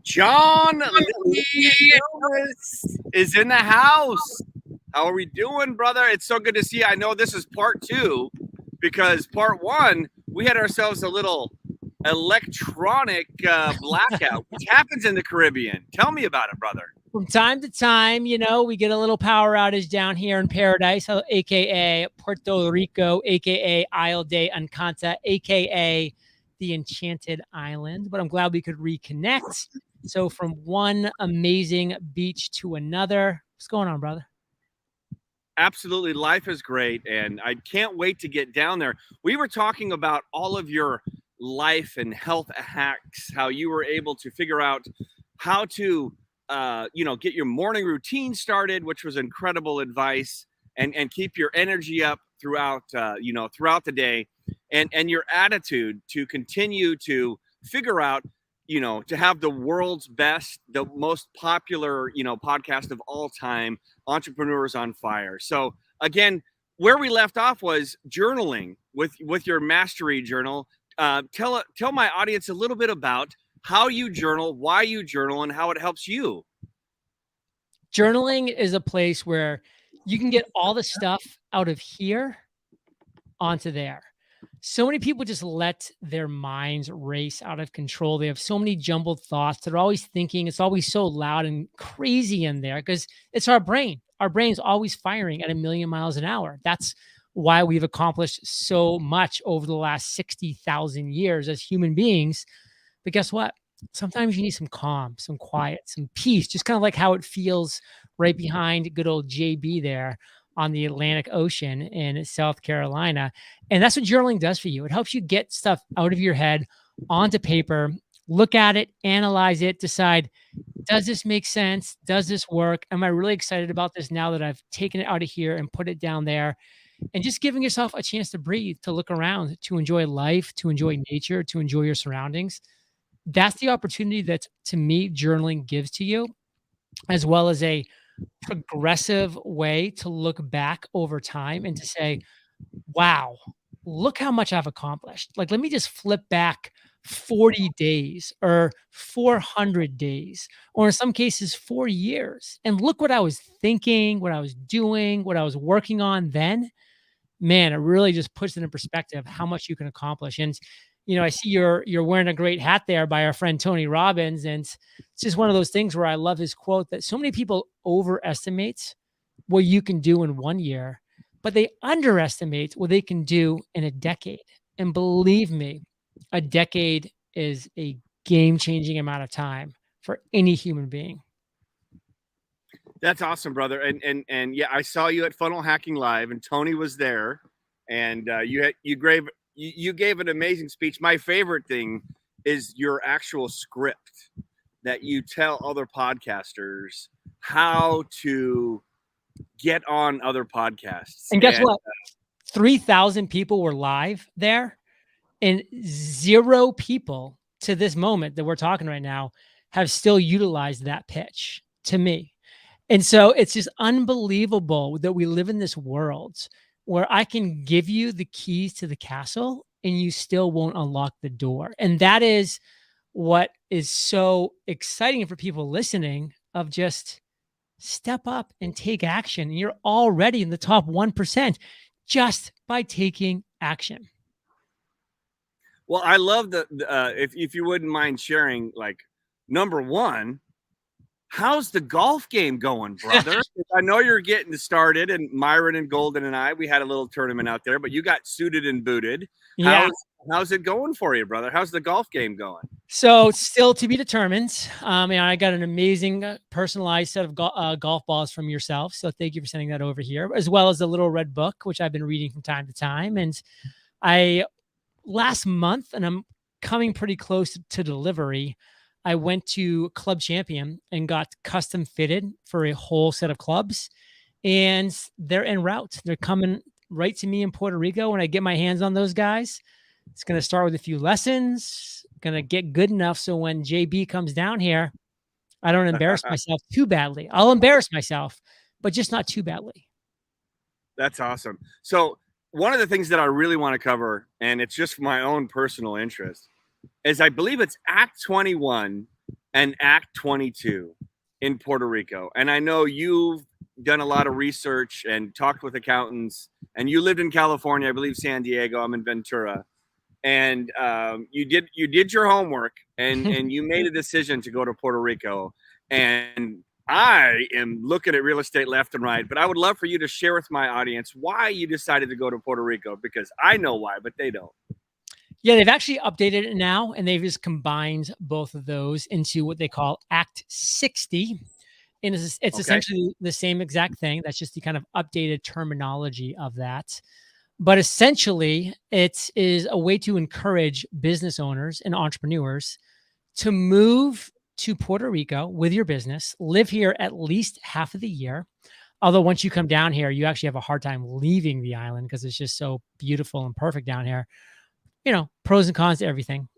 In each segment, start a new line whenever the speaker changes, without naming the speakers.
John Lee Dumas is in the house. How are we doing, brother? It's so good to see you. I know this is part two because part one, we had ourselves a little electronic blackout, which happens in the Caribbean. Tell me about it, brother.
From time to time, we get a little power outage down here in Paradise, aka Puerto Rico, aka Isle de Encanta, aka the Enchanted Island. But I'm glad we could reconnect. So from one amazing beach to another, what's going on, brother?
Absolutely. Life is great. And I can't wait to get down there. We were talking about all of your life and health hacks, how you were able to figure out how to get your morning routine started, which was incredible advice, and keep your energy up throughout the day, and your attitude to continue to figure out, to have the world's best, the most popular, podcast of all time, Entrepreneurs on Fire. So again, where we left off was journaling with your mastery journal. Tell my audience a little bit about how you journal, why you journal, and how it helps you.
Journaling is a place where you can get all the stuff out of here onto there. So many people just let their minds race out of control. They have so many jumbled thoughts. They're always thinking. It's always so loud and crazy in there because it's our brain. Our brain's always firing at 1,000,000 miles an hour. That's why we've accomplished so much over the last 60,000 years as human beings. But guess what? Sometimes you need some calm, some quiet, some peace, just kind of like how it feels right behind good old JB there on the Atlantic Ocean in South Carolina. And that's what journaling does for you. It helps you get stuff out of your head onto paper, look at it, analyze it, decide, does this make sense? Does this work? Am I really excited about this now that I've taken it out of here and put it down there? And just giving yourself a chance to breathe, to look around, to enjoy life, to enjoy nature, to enjoy your surroundings. That's the opportunity that, to me, journaling gives to you, as well as a progressive way to look back over time and to say, wow, look how much I've accomplished. Like, let me just flip back 40 days or 400 days, or in some cases, 4 years. And look what I was thinking, what I was doing, what I was working on then. Man, it really just puts it in perspective how much you can accomplish. And I see you're wearing a great hat there by our friend Tony Robbins. And it's just one of those things where I love his quote that so many people overestimate what you can do in 1 year, but they underestimate what they can do in a decade. And believe me, a decade is a game-changing amount of time for any human being.
That's awesome, brother. And yeah, I saw you at Funnel Hacking Live, and Tony was there, and you gave an amazing speech. My favorite thing is your actual script that you tell other podcasters how to get on other podcasts.
And guess what? 3,000 people were live there, and 0 people to this moment that we're talking right now have still utilized that pitch to me. And so it's just unbelievable that we live in this world where I can give you the keys to the castle and you still won't unlock the door. And that is what is so exciting for people listening, of just step up and take action. And you're already in the top 1% just by taking action.
Well, I love if you wouldn't mind sharing, like, number one, how's the golf game going, brother? I know you're getting started, and Myron and Golden and we had a little tournament out there, but you got suited and booted.
Yeah.
How's it going for you, brother? How's the golf game going?
So still to be determined. I got an amazing personalized set of golf balls from yourself. So thank you for sending that over here, as well as the little red book, which I've been reading from time to time. And last month, and I'm coming pretty close to delivery, I went to Club Champion and got custom fitted for a whole set of clubs, and they're en route. They're coming right to me in Puerto Rico. When I get my hands on those guys, it's going to start with a few lessons, going to get good enough so when JB comes down here, I don't embarrass myself too badly. I'll embarrass myself, but just not too badly.
That's awesome. So one of the things that I really want to cover, and it's just for my own personal interest, is I believe it's Act 21 and Act 22 in Puerto Rico. And I know you've done a lot of research and talked with accountants, and you lived in California, I believe San Diego. I'm in Ventura, and you did your homework, and you made a decision to go to Puerto Rico. And I am looking at real estate left and right, but I would love for you to share with my audience why you decided to go to Puerto Rico, because I know why, but they don't.
Yeah, they've actually updated it now, and they've just combined both of those into what they call Act 60. And it's
Okay.
essentially the same exact thing. That's just the kind of updated terminology of that. But essentially, it is a way to encourage business owners and entrepreneurs to move to Puerto Rico with your business, live here at least half of the year. Although once you come down here, you actually have a hard time leaving the island because it's just so beautiful and perfect down here. Pros and cons to everything.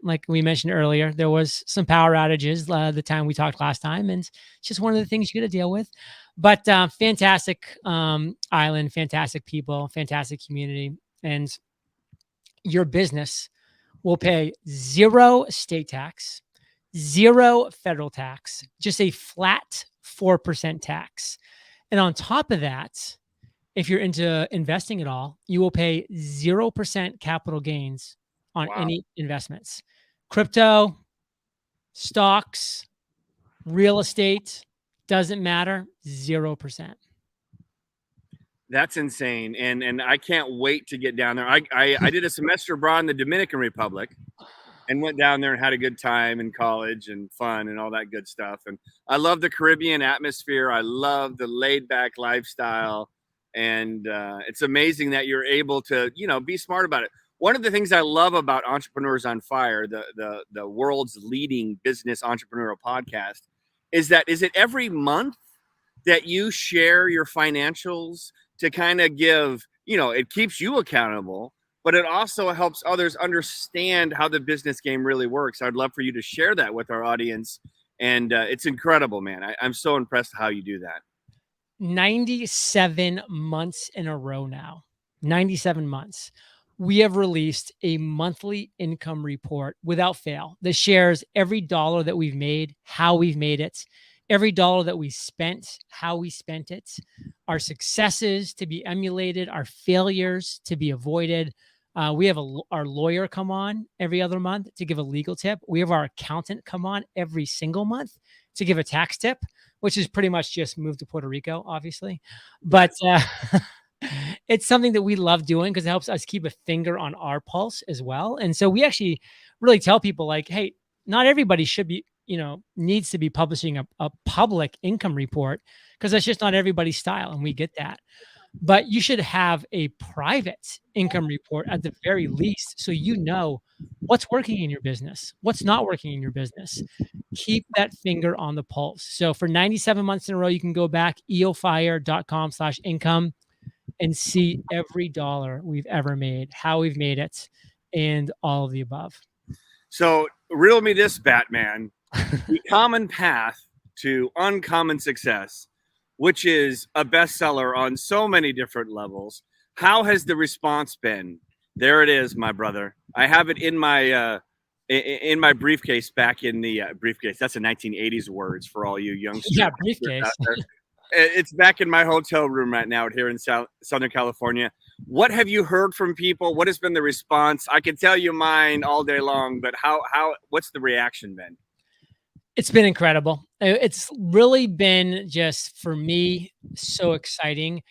Like we mentioned earlier, there was some power outages the time we talked last time, and it's just one of the things you got to deal with. But fantastic island, fantastic people, fantastic community, and your business will pay 0 state tax, 0 federal tax, just a flat 4% tax. And on top of that, if you're into investing at all, you will pay 0% capital gains on
Wow.
any investments. Crypto, stocks, real estate, doesn't matter, 0%.
That's insane, and I can't wait to get down there. I did a semester abroad in the Dominican Republic, and went down there and had a good time in college and fun and all that good stuff. And I love the Caribbean atmosphere. I love the laid back lifestyle, and it's amazing that you're able to be smart about it. One of the things I love about Entrepreneurs on Fire, the world's leading business entrepreneurial podcast, is it every month that you share your financials to kind of give, it keeps you accountable, but it also helps others understand how the business game really works. I'd love for you to share that with our audience. And it's incredible, man. I'm so impressed how you do that.
97 months in a row now. 97 months. We have released a monthly income report without fail that shares every dollar that we've made, how we've made it, every dollar that we spent, how we spent it, our successes to be emulated, our failures to be avoided. We have our lawyer come on every other month to give a legal tip. We have our accountant come on every single month to give a tax tip, which is pretty much just move to Puerto Rico, obviously. But it's something that we love doing because it helps us keep a finger on our pulse as well. And so we actually really tell people like, hey, not everybody should be, needs to be publishing a public income report because that's just not everybody's style. And we get that. But you should have a private income report at the very least so you know what's working in your business, what's not working in your business. Keep that finger on the pulse. So for 97 months in a row, you can go back, eofire.com/income and see every dollar we've ever made, how we've made it, and all of the above.
So riddle me this, Batman. The common path to uncommon success, which is a bestseller on so many different levels. How has the response been? There it is, my brother. I have it in my briefcase, back in the briefcase. That's a 1980s words for all you youngsters.
Yeah, briefcase.
It's back in my hotel room right now here in Southern California. What have you heard from people? What has been the response? I can tell you mine all day long, but what's the reaction been?
It's been incredible. It's really been just for me so exciting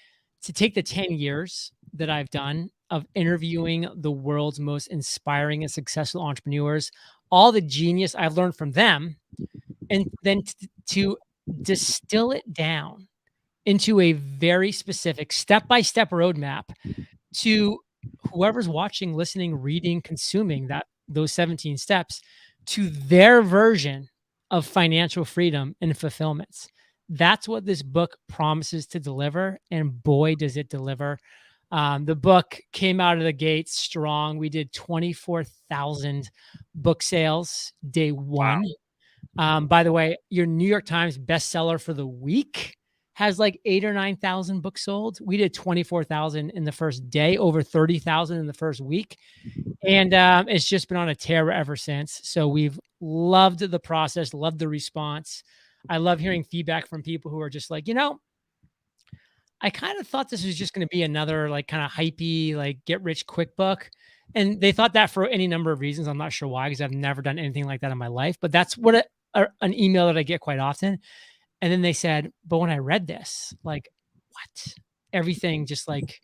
to take the 10 years that I've done of interviewing the world's most inspiring and successful entrepreneurs, all the genius I've learned from them, and then to distill it down into a very specific step-by-step roadmap to whoever's watching, listening, reading, consuming those 17 steps to their version of financial freedom and fulfillment. That's what this book promises to deliver, and boy, does it deliver. The book came out of the gate strong. We did 24,000 book sales day one.
Wow.
By the way, your New York Times bestseller for the week has like 8 or 9,000 books sold. We did 24,000 in the first day, over 30,000 in the first week. And it's just been on a tear ever since. So we've loved the process, loved the response. I love hearing feedback from people who are just like, I kind of thought this was just going to be another like kind of hypey, like get rich quick book. And they thought that for any number of reasons. I'm not sure why, because I've never done anything like that in my life. But that's what an email that I get quite often. And then they said, but when I read this, like, what? Everything just like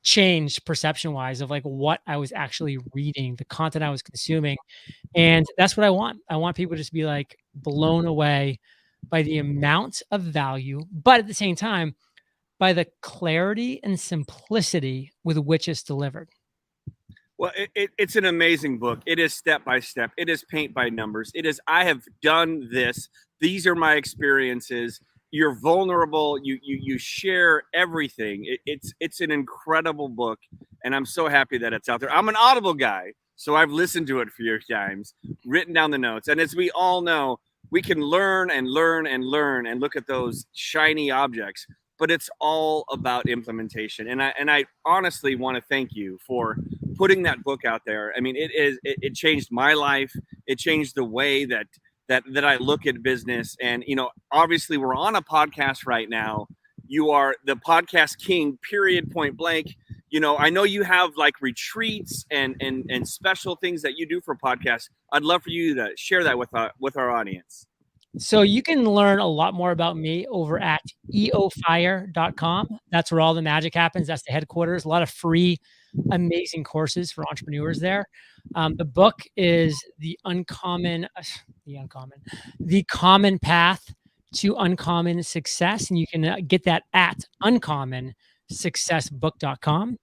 changed perception wise of like what I was actually reading, the content I was consuming. And that's what I want. I want people to just be like blown away by the amount of value, but at the same time, by the clarity and simplicity with which it's delivered.
Well, it's an amazing book. It is step by step. It is paint by numbers. It is, I have done this. These are my experiences. You're vulnerable. You share everything. It's an incredible book, and I'm so happy that it's out there. I'm an Audible guy, so I've listened to it a few times, written down the notes. And as we all know, we can learn and learn and learn and look at those shiny objects, but it's all about implementation. And I honestly want to thank you for putting that book out there. I mean, it changed my life. It changed the way that I look at business. And obviously we're on a podcast right now. You are the podcast king, period, point blank. I know you have like retreats and special things that you do for podcasts. I'd love for you to share that with our audience.
So you can learn a lot more about me over at eofire.com. That's where all the magic happens. That's the headquarters. A lot of free, amazing courses for entrepreneurs there. The book is the common path to uncommon success. And you can get that at uncommonsuccessbook.com.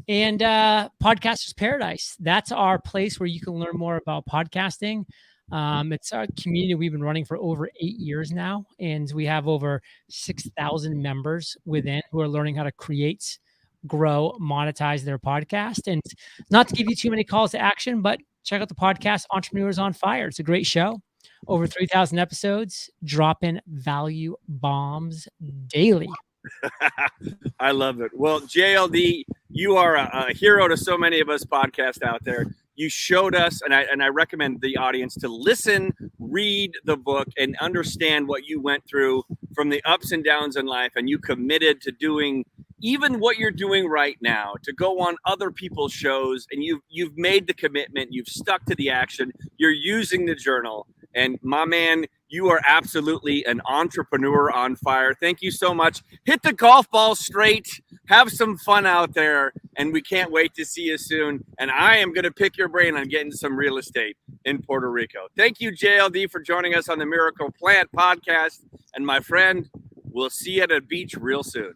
And Podcasters Paradise. That's our place where you can learn more about podcasting. It's our community we've been running for over 8 years now, and we have over 6,000 members within who are learning how to create, grow, monetize their podcast. And not to give you too many calls to action, but check out the podcast Entrepreneurs on Fire. It's a great show. Over 3,000 episodes, dropping value bombs daily.
I love it. Well, JLD, you are a hero to so many of us podcasts out there. You showed us, and I recommend the audience to listen, read the book, and understand what you went through from the ups and downs in life. And you committed to doing even what you're doing right now, to go on other people's shows, and you've made the commitment. You've stuck to the action. You're using the journal. And my man, you are absolutely an entrepreneur on fire. Thank you so much. Hit the golf ball straight. Have some fun out there. And we can't wait to see you soon. And I am going to pick your brain on getting some real estate in Puerto Rico. Thank you, JLD, for joining us on the Miracle Plant podcast. And my friend, we'll see you at a beach real soon.